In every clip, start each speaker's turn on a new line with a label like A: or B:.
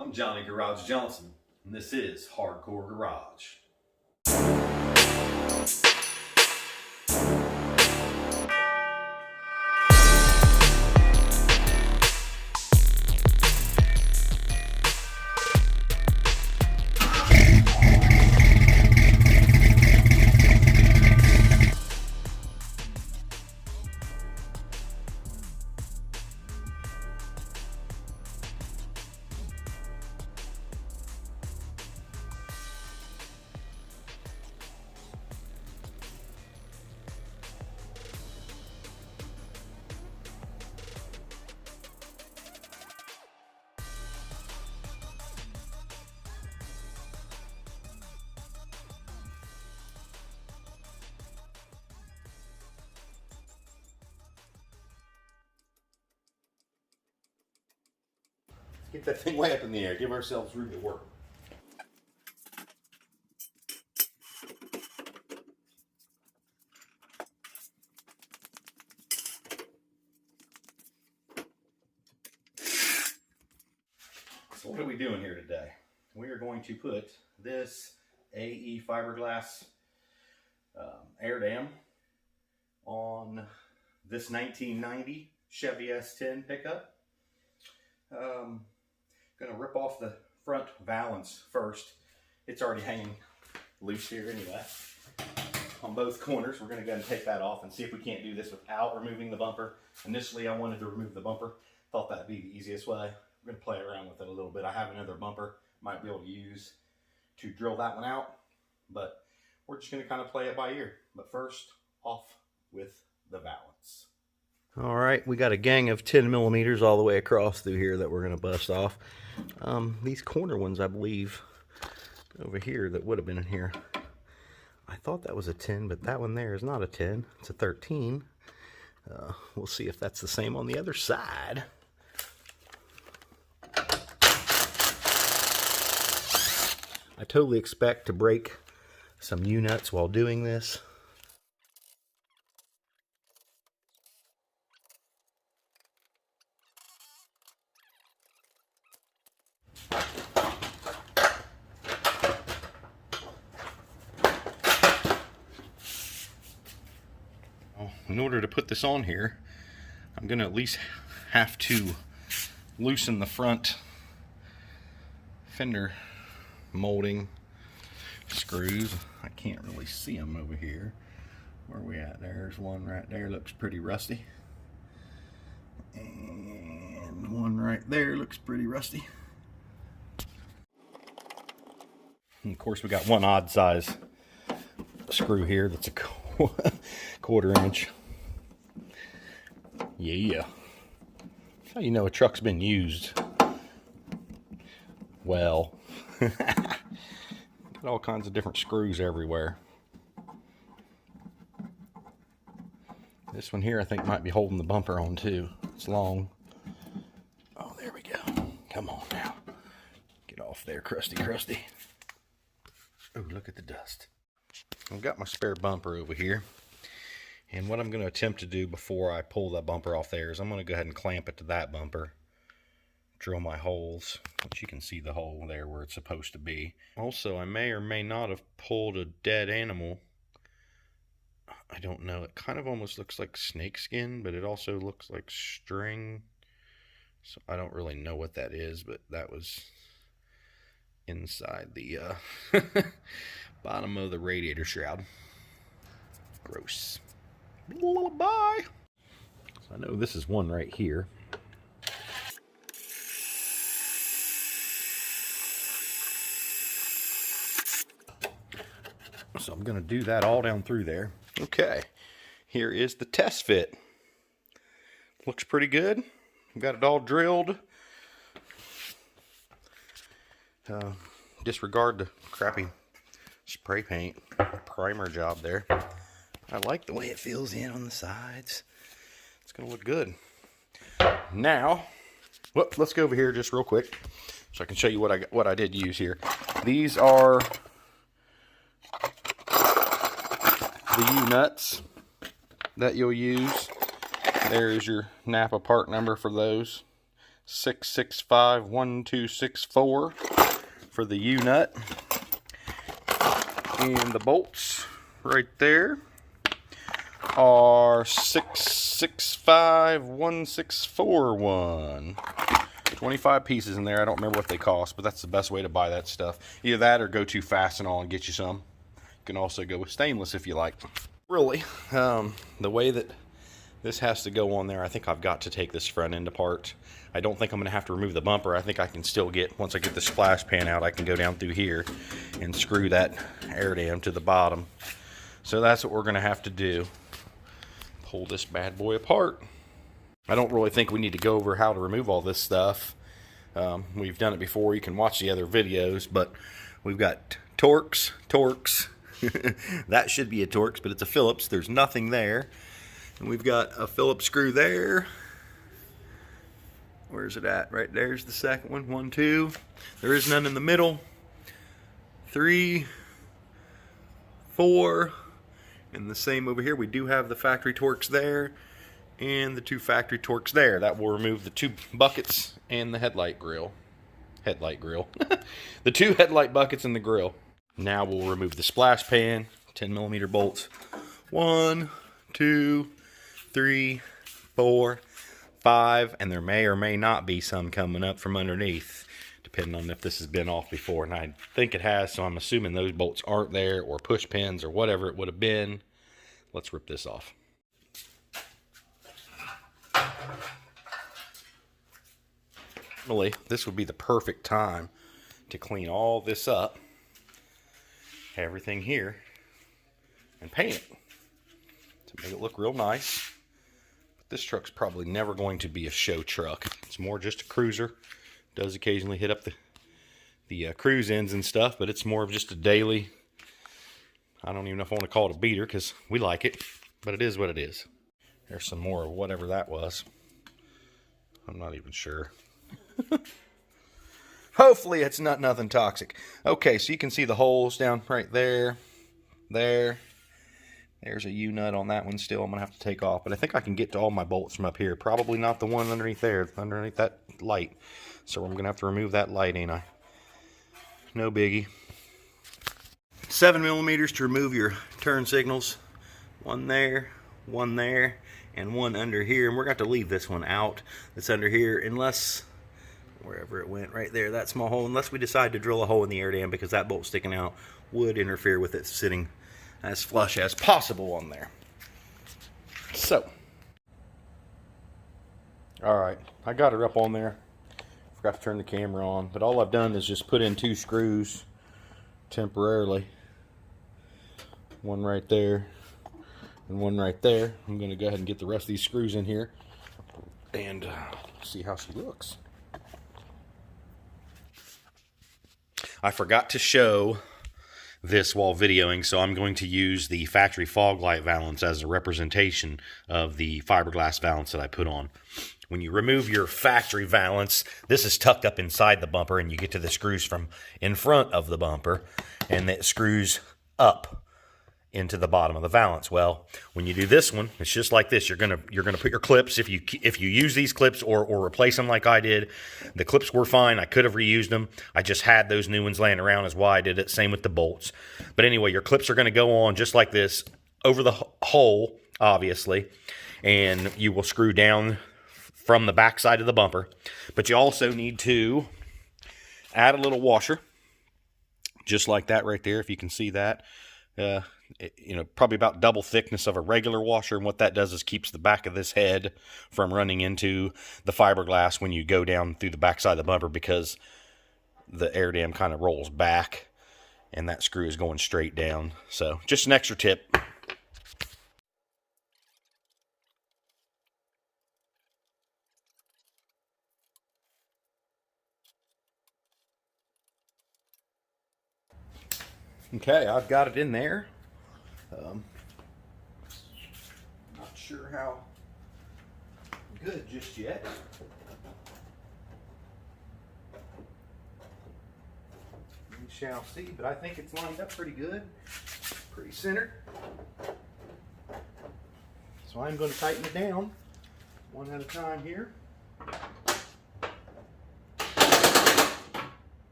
A: I'm Johnny Garage Johnson, and this is Hardcore Garage.
B: Get that thing way up in the air. Give ourselves room to work. So what are we doing here today? We are going to put this E Fiberglass Airdam on this 1990 Chevy S10 pickup. Gonna rip off the front valance first. It's already hanging loose here anyway on both corners. We're gonna go ahead and take that off and see if we can't do this without removing the bumper. Initially I wanted to remove the bumper, thought that'd be the easiest way. We're gonna play around with it a little bit. I have another bumper might be able to use to drill that one out, but we're just gonna kind of play it by ear. But first, off with the valance. All right, we got a gang of 10 millimeters all the way across through here that we're going to bust off. These corner ones, I believe, over here that would have been in here. I thought that was a 10, but that one there is not a 10. It's a 13. We'll see if that's the same on the other side. I totally expect to break some U-nuts while doing this. In order to put this on here, I'm going to at least have to loosen the front fender molding screws. I can't really see them over here. Where are we at? There's one right there, looks pretty rusty. And one right there looks pretty rusty. And of course we got one odd size screw here that's a quarter inch. Yeah. That's how you know a truck's been used well. Got all kinds of different screws everywhere. This one here I think might be holding the bumper on too. It's long. Oh, there we go. Come on now. Get off there, crusty. Oh, look at the dust. I've got my spare bumper over here. And what I'm going to attempt to do before I pull that bumper off there is I'm going to go ahead and clamp it to that bumper. Drill my holes, which you can see the hole there where it's supposed to be. Also, I may or may not have pulled a dead animal. I don't know. It kind of almost looks like snake skin, but it also looks like string. So I don't really know what that is, but that was inside the bottom of the radiator shroud. Gross. Bye. So I know this is one right here. So I'm going to do that all down through there. Okay, here is the test fit. Looks pretty good. Got it all drilled. Disregard the crappy spray paint primer job there. I like the way it fills in on the sides. It's going to look good. Now, well, let's go over here just real quick so I can show you what I did use here. These are the U-nuts that you'll use. There's your Napa part number for those.
C: 6651264 for the U-nut. And the bolts right there are 6651641. 25 pieces in there. I don't remember what they cost, but that's the best way to buy that stuff. Either that or go to Fastenal and get you some. You can also go with stainless if you like. Really, the way that this has to go on there, I think I've got to take this front end apart. I don't think I'm going to have to remove the bumper. I think I can still get, once I get the splash pan out, I can go down through here and screw that Airdam to the bottom. So that's what we're going to have to do. Pull this bad boy apart. I don't really think we need to go over how to remove all this stuff. We've done it before. You can watch the other videos, but we've got Torx. That should be a Torx, but it's a Phillips. There's nothing there. And we've got a Phillips screw there. Where's it at? Right there's the second one. 1, 2. There is none in the middle. 3, 4. And the same over here. We do have the factory Torx there. And the 2 factory Torx there. That will remove the 2 buckets and the headlight grill. The 2 headlight buckets and the grill. Now we'll remove the splash pan. 10mm bolts. 1, 2, 3, 4, 5, and there may or may not be some coming up from underneath, depending on if this has been off before, and I think it has, so I'm assuming those bolts aren't there, or push pins, or whatever it would have been. Let's rip this off. Normally, this would be the perfect time to clean all this up, everything here, and paint it to make it look real nice. This truck's probably never going to be a show truck. It's more just a cruiser. Does occasionally hit up the cruise ends and stuff, but it's more of just a daily, I don't even know if I want to call it a beater because we like it, but it is what it is. There's some more of whatever that was. I'm not even sure. Hopefully it's not nothing toxic. Okay, so you can see the holes down right there, there. There's a U-nut on that one still I'm going to have to take off. But I think I can get to all my bolts from up here. Probably not the one underneath there, underneath that light. So I'm going to have to remove that light, ain't I? No biggie. 7mm to remove your turn signals. One there, and one under here. And we're going to have to leave this one out that's under here unless, wherever it went, right there, that small hole. Unless we decide to drill a hole in the Airdam because that bolt sticking out would interfere with it sitting as flush as possible on there. So, alright, I got her up on there. Forgot to turn the camera on, but all I've done is just put in 2 screws temporarily. One right there and one right there. I'm going to go ahead and get the rest of these screws in here and see how she looks. I forgot to show this while videoing, so I'm going to use the factory fog light valance as a representation of the fiberglass valance that I put on. When you remove your factory valance, this is tucked up inside the bumper, and you get to the screws from in front of the bumper, and it screws up into the bottom of the valance. Well, when you do this one, it's just like this. You're gonna put your clips, if you use these clips or replace them like I did. The clips were fine. I could have reused them. I just had those new ones laying around is why I did it. Same with the bolts. But anyway, your clips are going to go on just like this over the hole, obviously, and you will screw down from the back side of the bumper. But you also need to add a little washer, just like that right there, if you can see that. Probably about double thickness of a regular washer, and what that does is keeps the back of this head from running into the fiberglass when you go down through the back side of the bumper, because the Airdam kind of rolls back and that screw is going straight down. So just an extra tip. Okay, I've got it in there. Not sure how good just yet. We shall see, but I think it's lined up pretty good, pretty centered. So I'm going to tighten it down one at a time here.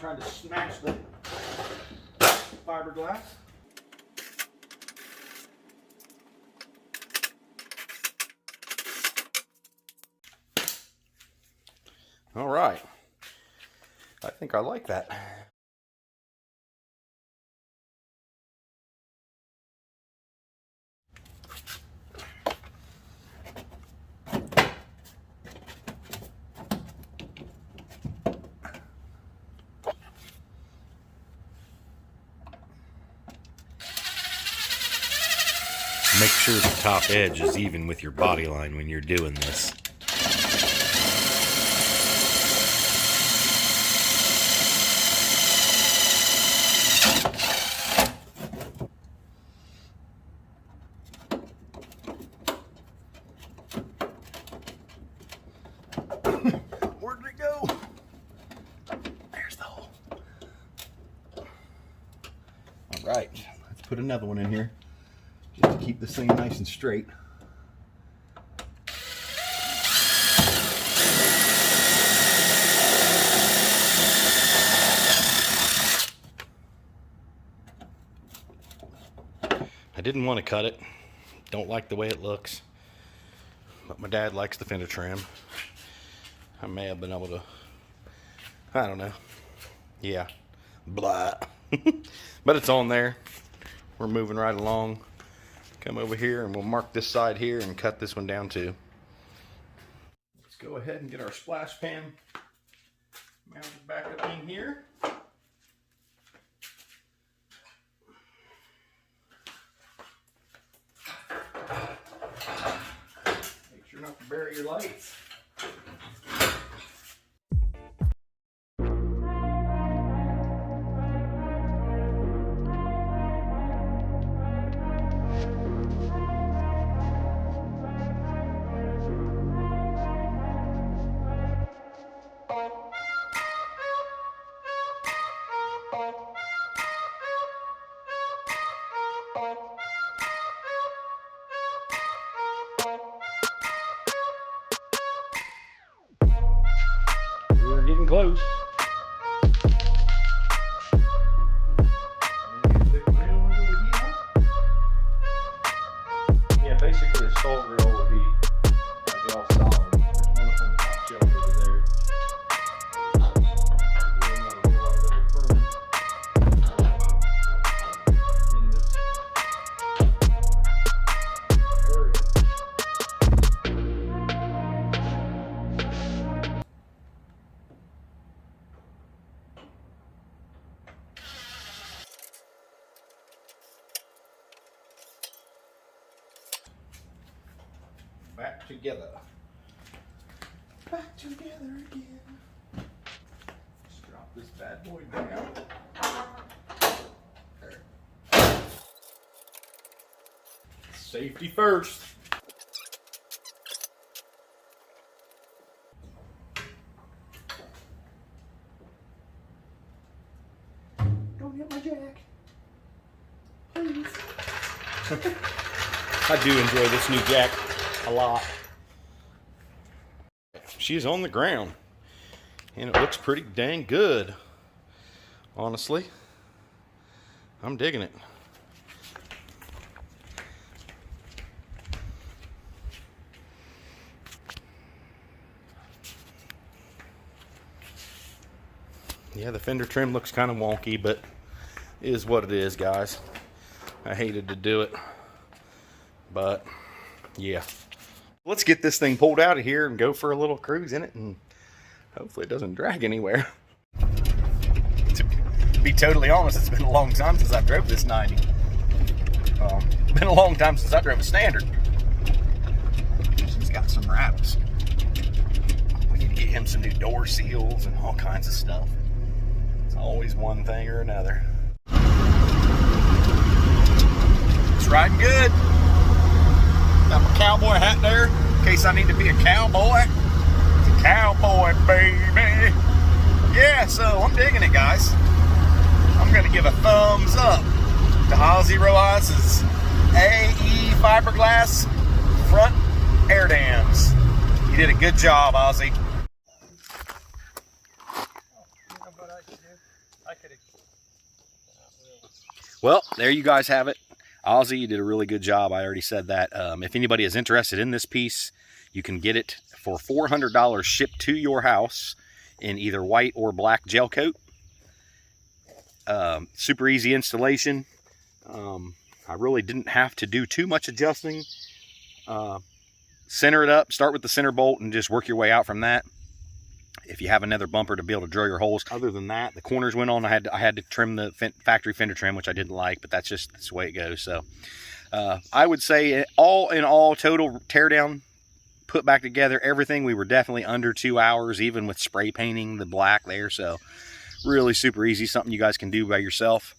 B: trying to smash the fiberglass. All right. I think I like that.
C: Make sure the top edge is even with your body line when you're doing this.
B: Where did it go? There's the hole. All right, let's put another one in here just to keep this thing nice and straight.
C: I didn't want to cut it. Don't like the way it looks. But my dad likes the fender trim. I may have been able to, I don't know. Yeah. Blah. But it's on there. We're moving right along. Come over here and we'll mark this side here and cut this one down too.
B: Let's go ahead and get our splash pan mounted back up in here. Make sure not to bury your lights.
C: We're getting close.
B: Yeah, basically a stall grill would be all solid. There's one up on the top shelf over there. In this area. Back together. Back together again. Let's drop this bad boy down. There. Safety first. Don't hit my jack. Please.
C: I do enjoy this new jack a lot. She's on the ground and it looks pretty dang good. Honestly, I'm digging it. Yeah, the fender trim looks kind of wonky, but it is what it is, guys. I hated to do it, but yeah. Let's get this thing pulled out of here and go for a little cruise in it, and hopefully it doesn't drag anywhere. To be totally honest, it's been a long time since I drove this 90. Been a long time since I drove a standard. She's got some rattles. We need to get him some new door seals and all kinds of stuff. It's always one thing or another. It's riding good. Got my cowboy hat there in case I need to be a cowboy. It's a cowboy, baby. Yeah, so I'm digging it, guys. I'm going to give a thumbs up to Ozie Rojas' E Fiberglass front Airdams. You did a good job, Ozie. Well, there you guys have it. Ozie, you did a really good job. I already said that. If anybody is interested in this piece, you can get it for $400 shipped to your house in either white or black gel coat. Super easy installation. I really didn't have to do too much adjusting. Center it up, start with the center bolt, and just work your way out from that. If you have another bumper to be able to drill your holes. Other than that, the corners went on. I had to trim the factory fender trim, which I didn't like, but that's the way it goes. So I would say all in all, total tear down, put back together, everything, we were definitely under 2 hours, even with spray painting the black there. So really super easy, something you guys can do by yourself.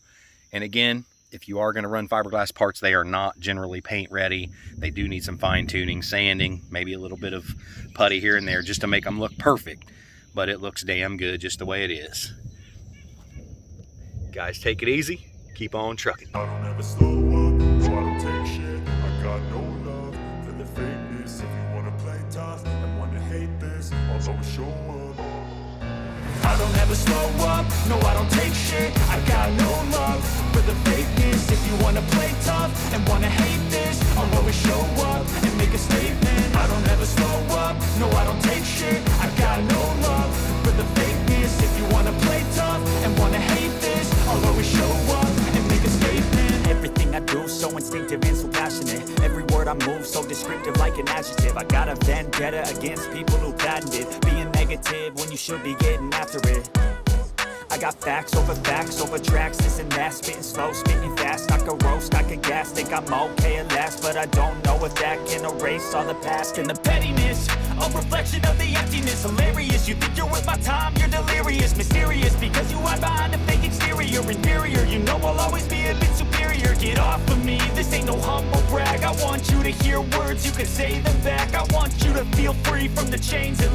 C: And again, if you are going to run fiberglass parts, they are not generally paint ready. They do need some fine tuning, sanding, maybe a little bit of putty here and there just to make them look perfect. But it looks damn good just the way it is. Guys, take it easy. Keep on trucking.
D: I don't ever slow up, no, I don't take shit. I got no love for the fakeness. If you wanna play tough and wanna hate this, I'll always show up. I don't ever slow up, no, I don't take shit. I got no love for the fakeness. If you wanna play tough and wanna hate this, I'll always show up and make a statement. I don't ever slow up, no, I don't take shit. I got no love for the fakeness. If you wanna play tough and wanna hate this, I'll always show up and make a statement. Everything I do so instinctive and so passionate. Every word I move so descriptive like an adjective. I got a vendetta against people who patented being negative when you should be getting after it. I got facts over tracks, this and that, spitting slow, spitting fast. I could roast, I could gas, think I'm okay at last, but I don't know if that can erase all the past and the pettiness. A reflection of the emptiness, hilarious. You think you're worth my time, you're delirious, mysterious, because you hide behind a fake exterior, inferior. You know I'll always be a bit superior. Get off of me, this ain't no humble brag. I want you to hear words, you can say them back. I want you to feel free from the chains and